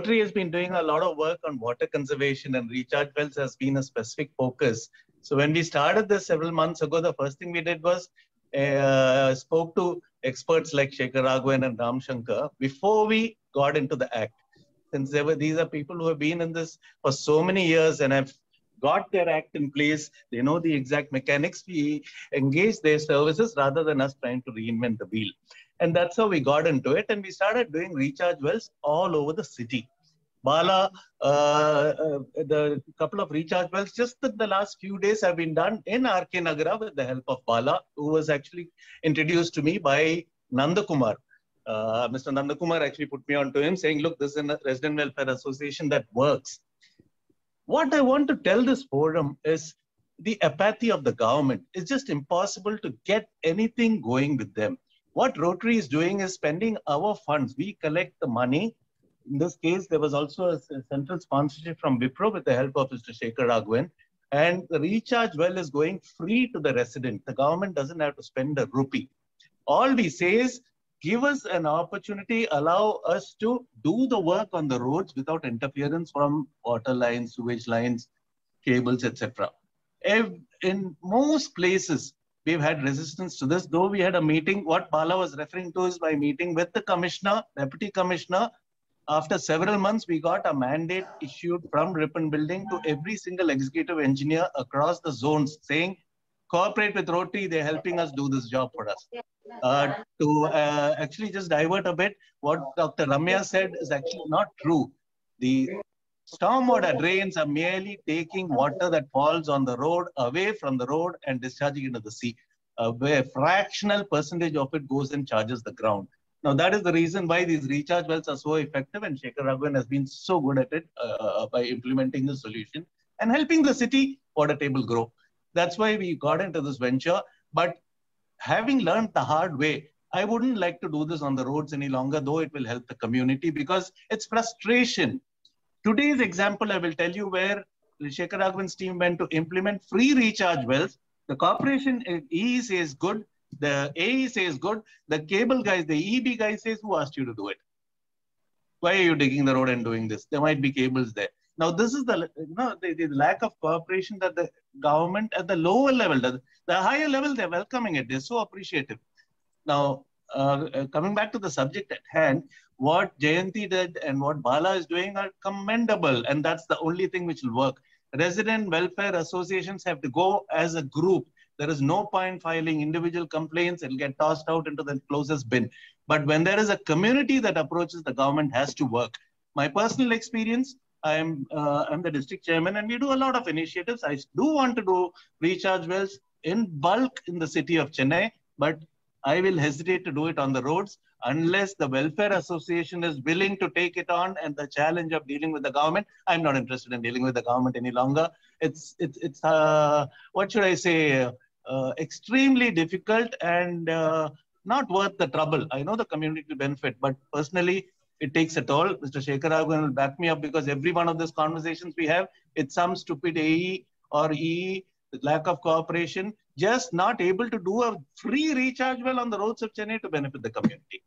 Rotary has been doing a lot of work on water conservation, and recharge wells has been a specific focus. So when we started this several months ago, the first thing we did was spoke to experts like Shekhar Raghavan and Ram Shankar before we got into the act. Since these are people who have been in this for so many years and have got their act in place, they know the exact mechanics. We engage their services rather than us trying to reinvent the wheel. And that's how we got into it. And we started doing recharge wells all over the city. Bala, the couple of recharge wells just in the last few days have been done in RK Nagara with the help of Bala, who was actually introduced to me by Nandakumar. Mr. Nandakumar actually put me on to him saying, look, this is a resident welfare association that works. What I want to tell this forum is the apathy of the government. It's just impossible to get anything going with them. What Rotary is doing is spending our funds. We collect the money. In this case, there was also a central sponsorship from Wipro with the help of Mr. Shekhar Raghavan. And the recharge well is going free to the resident. The government doesn't have to spend a rupee. All we say is, give us an opportunity, allow us to do the work on the roads without interference from water lines, sewage lines, cables, etc. In most places, we've had resistance to this, though we had a meeting. What Bala was referring to is my meeting with the commissioner, deputy commissioner. After several months, we got a mandate issued from Ripon Building to every single executive engineer across the zones saying, cooperate with Rotary, they're helping us do this job for us. To actually just divert a bit, what Dr. Ramya said is actually not true. The stormwater drains are merely taking water that falls on the road away from the road and discharging into the sea. Where a fractional percentage of it goes and charges the ground. Now, that is the reason why these recharge wells are so effective, and Shekhar Raghavan has been so good at it by implementing the solution and helping the city water table grow. That's why we got into this venture. But having learned the hard way, I wouldn't like to do this on the roads any longer, though it will help the community because it's frustration. Today's example, I will tell you where Shekhar Raghavan's team went to implement free recharge wells. The corporation EE says good, the AE says good, the cable guys, the EB guy says, who asked you to do it? Why are you digging the road and doing this? There might be cables there. Now, this is the lack of cooperation that the government at the lower level does. The higher level, they're welcoming it. They're so appreciative. Now, coming back to the subject at hand, what Jayanti did and what Bala is doing are commendable. And that's the only thing which will work. Resident welfare associations have to go as a group. There is no point filing individual complaints. It'll get tossed out into the closest bin. But when there is a community that approaches, the government has to work. My personal experience, I'm the district chairman, and we do a lot of initiatives. I do want to do recharge wells in bulk in the city of Chennai, but I will hesitate to do it on the roads unless the welfare association is willing to take it on and the challenge of dealing with the government. I'm not interested in dealing with the government any longer. It's what should I say, extremely difficult and not worth the trouble. I know the community will benefit, but personally, it takes a toll. Mr. Shekhar Raghavan will back me up because every one of these conversations we have, it's some stupid AE or EE, lack of cooperation, just not able to do a free recharge well on the roads of Chennai to benefit the community.